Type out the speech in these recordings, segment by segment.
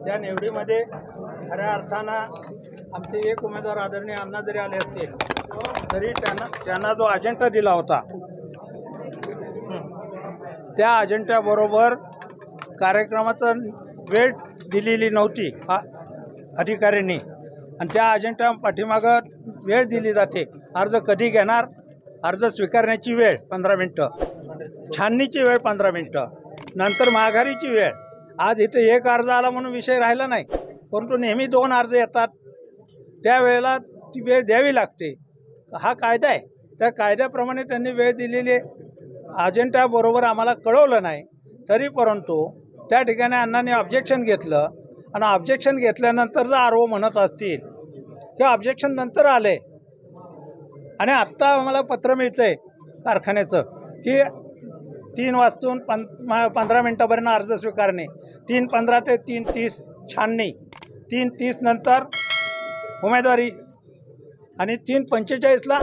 त्या निवडीमध्ये खऱ्या अर्थानं आमचे एक उमेदवार आदरणीय अण्णा जरी आले असतील तरी त्यांना जो अजेंडा दिला होता त्या अजेंड्याबरोबर कार्यक्रमाचा वेळ दिलेली नव्हती अधिकाऱ्यांनी, आणि त्या अजेंडा पाठीमागं वेळ दिली जाते. अर्ज कधी घेणार, अर्ज स्वीकारण्याची वेळ 15 मिनटं, छाननीची वेळ 15 मिनटं, नंतर माघारीची वेळ. आज इथे एक अर्ज आला म्हणून विषय राहिला नाही, परंतु नेहमी 2 अर्ज येतात, त्यावेळेला ती वेळ द्यावी लागते. हा कायदा आहे, त्या कायद्याप्रमाणे त्यांनी वेळ दिलेली अजेंड्याबरोबर आम्हाला कळवलं नाही. तरी परंतु त्या ठिकाणी अण्णांनी ऑब्जेक्शन घेतलं, आणि ऑब्जेक्शन घेतल्यानंतर जर आरओ म्हणत असतील की ऑब्जेक्शन नंतर आले, आणि आत्ता आम्हाला पत्र मिळतं आहे कारखान्याचं की 3 वाजून 15 मिनटापर्यंत अर्ज स्वीकारणे, 3:15 ते 3:30 छाननी, 3:30 नंतर उमेदवारी, आणि 3:45ला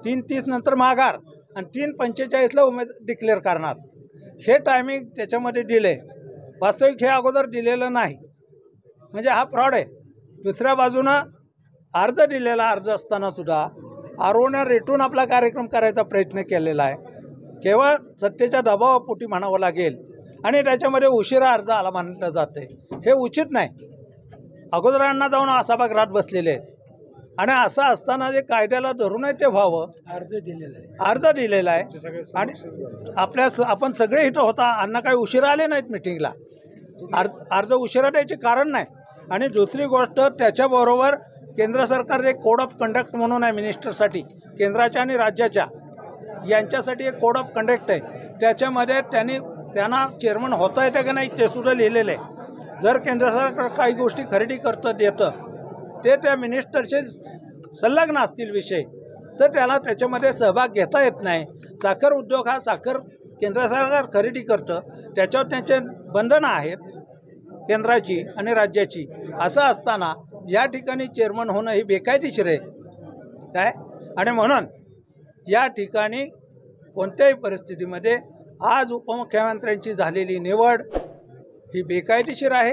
3:30 नंतर माघार, आणि 3:45ला डिक्लेअर करणार. हे टायमिंग त्याच्यामध्ये दिले, वास्तविक हे अगोदर दिलेलं नाही, म्हणजे हा फ्रॉड आहे. दुसऱ्या बाजूनं अर्ज दिलेला अर्ज असताना सुद्धा आरओनं रेटून आपला कार्यक्रम करायचा प्रयत्न केलेला आहे, केवळ सत्तेच्या दबावापोटी म्हणावं लागेल, आणि त्याच्यामध्ये उशिरा अर्ज आला मानलं जाते. हे उचित नाही. अगोदरांना जाऊन सभागृहात बसलेले आहेत, आणि असं असताना जे कायद्याला धरूनही ते व्हावं. अर्ज दिलेला आहे, आणि आपण सगळे इथं होता, अण्णा काही उशिरा आले नाहीत मिटिंगला. अर्ज उशिरा द्यायचे कारण नाही. आणि दुसरी गोष्ट, त्याच्याबरोबर केंद्र सरकारचे कोड ऑफ कंडक्ट म्हणून आहे मिनिस्टरसाठी, केंद्राच्या आणि राज्याच्या यांच्यासाठी एक कोड ऑफ कंडक्ट आहे. त्याच्यामध्ये त्यांना चेअरमन होता येतं का नाही ते सुद्धा लिहिलेलं आहे. जर केंद्र सरकार काही गोष्टी खरेदी देतं ते त्या मिनिस्टरचे संलग्न असतील विषय, तर त्याला त्याच्यामध्ये सहभाग घेता येत नाही. साखर उद्योग हा साखर केंद्र सरकार खरेदी करतं, त्याच्यावर त्यांचे बंधनं आहेत केंद्राची आणि राज्याची. असं असताना या ठिकाणी चेअरमन होणं ही बेकायदेशीर आहे काय. आणि म्हणून या ठिकाणी कोणत्याही परिस्थितीमध्ये आज उपमुख्यमंत्र्यांची झालेली निवड ही बेकायदेशीर आहे,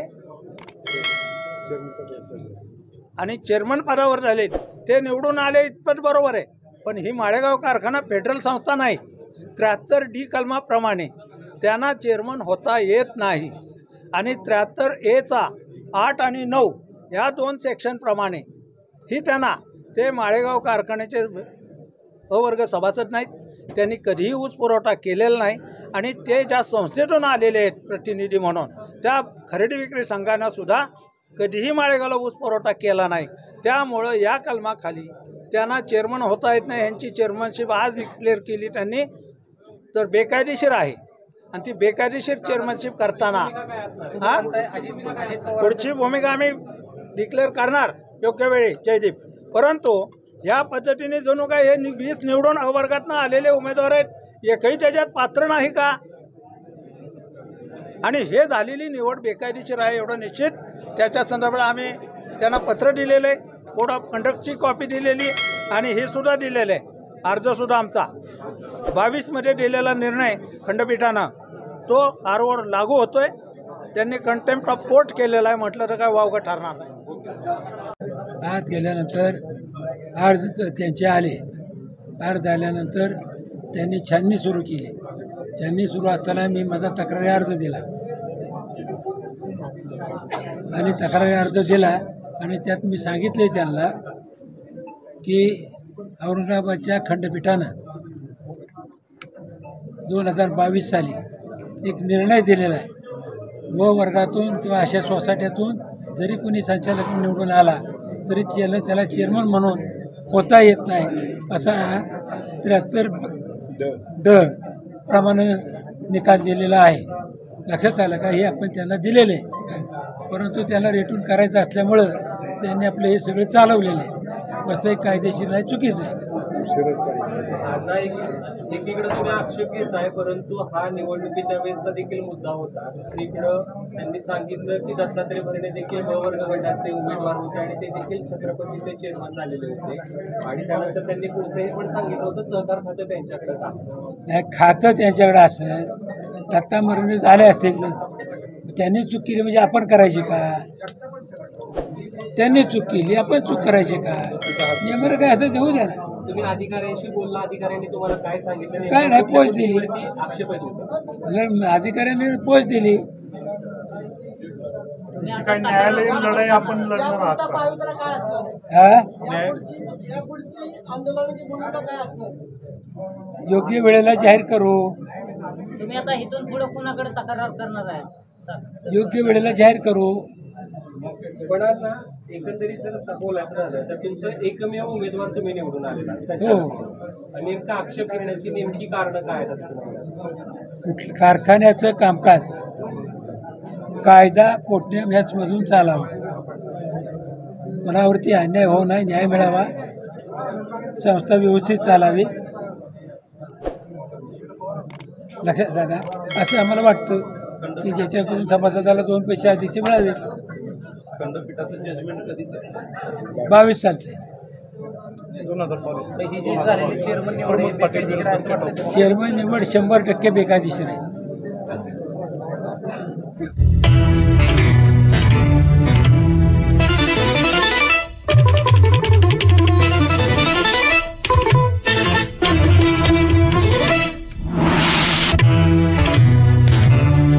आणि चेअरमन पदावर झाले ते निवडून आले इतपत बरोबर आहे. पण ही माळेगाव कारखाना फेडरल संस्था नाही. 73D कलमाप्रमाणे त्यांना चेअरमन होता येत नाही, आणि 73A 8 आणि 9 या 2 सेक्शनप्रमाणे ही ते माळेगाव कारखान्याचे अवर्ग सभासद नाहीत. त्यांनी कधीही ऊस पुरवठा केलेला नाही, आणि ते ज्या संस्थेतून आलेले आहेत प्रतिनिधी म्हणून, त्या खरेदी विक्री संघानं सुद्धा कधीही माळेगावला ऊस पुरवठा केला नाही. त्यामुळं या कलमाखाली त्यांना चेअरमन होता येत नाही. यांची चेअरमनशिप आज डिक्लेअर केली त्यांनी, तर बेकायदेशीर आहे. आणि ती बेकायदेशीर चेअरमनशिप करताना पुढची भूमिका आम्ही डिक्लेअर करणार योग्य वेळी जयदीप. परंतु या पद्धतीने जणू काय हे 20 निवडून अवर्गातनं आलेले उमेदवार आहेत, एकही त्याच्यात पात्र नाही का. आणि हे झालेली निवड बेकायदेशीर आहे एवढं निश्चित. त्याच्या संदर्भात आम्ही त्यांना पत्र दिलेलं आहे, कोड ऑफ कंडक्टची कॉपी दिलेली, आणि हे सुद्धा दिलेलं आहे अर्जसुद्धा आमचा 22मध्ये दिलेला निर्णय खंडपीठानं तो आरओवर लागू होतोय. त्यांनी कंटेम्प्ट ऑफ कोर्ट केलेला आहे, म्हटलं तर काय वावगं ठरणार नाही. आत गेल्यानंतर अर्ज त्यांचे आले, अर्ज आल्यानंतर त्यांनी छाननी सुरू केली. छाननी सुरू असताना मी माझा तक्रारी अर्ज दिला, आणि तक्रारी अर्ज दिला, आणि त्यात मी सांगितले त्यांना की औरंगाबादच्या खंडपीठानं 2022 साली एक निर्णय दिलेला आहे, व वर्गातून किंवा अशा सोसायट्यातून जरी कोणी संचालक निवडून आला तरी त्याला चेअरमन म्हणून होता येत नाही, असा 73D प्रमाणे निकाल दिलेला आहे. लक्षात आलं का. हे आपण त्यांना दिलेले, परंतु त्याला रेटून करायचं असल्यामुळं त्यांनी आपले हे सगळे चालवलेले आहे. वास्तविक कायदेशीर नाही, चुकीचं आहे. आता एकीकडे तुम्ही आक्षेप घेताय, परंतु हा निवडणुकीच्या वेळेसचा देखील मुद्दा होता. दुसरीकडं त्यांनी सांगितलं की दत्तात्रय भरणे देखील ब वर्ग गटाचे उमेदवार होते, आणि ते देखील छत्रपतीचे चेअरमन झालेले होते. आणि त्यानंतर त्यांनी पुढचं हे पण सांगितलं होतं सहकार खातं त्यांच्याकडे नाही, खातं त्यांच्याकडे असेल, दत्ता भरणे झाले असतील त्यांनी चूक केली म्हणजे आपण करायची का? त्यांनी चूक केली आपण चूक करायची का? नियमानं काय असं देऊ द्या ना. तुम्ही अधिकाऱ्यांशी बोलला, अधिकाऱ्यांनी तुम्हाला काय सांगितलं? काय नाही, पोच दिली. वरती आक्षेप आहे तुमचा. अधिकाऱ्यांनी पोच दिली. काही न्यायालयीन लढाई आपण लढणार आहात का? हा न्याय योग्य वेळेला जाहीर करू. तुम्ही आता इथून पुढे कोणाकडे तक्रार करणार आहे? योग्य वेळेला जाहीर करू. पण ना एकंदरीत जर बोलायचं झालं तर तुमचं एकमेव उमेदवार तुम्ही निवडून आलेला हो. आणि नेमका आक्षेप घेण्याची नेमकी कारणं काय आहेत असं तुम्हाला? कुठलं कारखान्याचं कामकाज कायदा पोटनियम ह्याचमधून चालावं. कोणावरती अन्याय होऊ नये, न्याय मिळावा, संस्था व्यवस्थित चालावी. लक्षात जागा असं आम्हाला वाटतं की ज्याच्याकडून सभासदाला 2 पैसे अधिकचे मिळावे. खंडपीठाचं जजमेंट कधीच आहे? 22 सालचे 2022. ही जी झालेली चेअरमन निवड आहे, बेकायदेशीर आहे असं वाटतं? चेअरमन निवड 100% बेकायदेशीर आहे.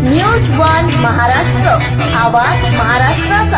न्यूज 1 महाराष्ट्र, आवाज महाराष्ट्राचा.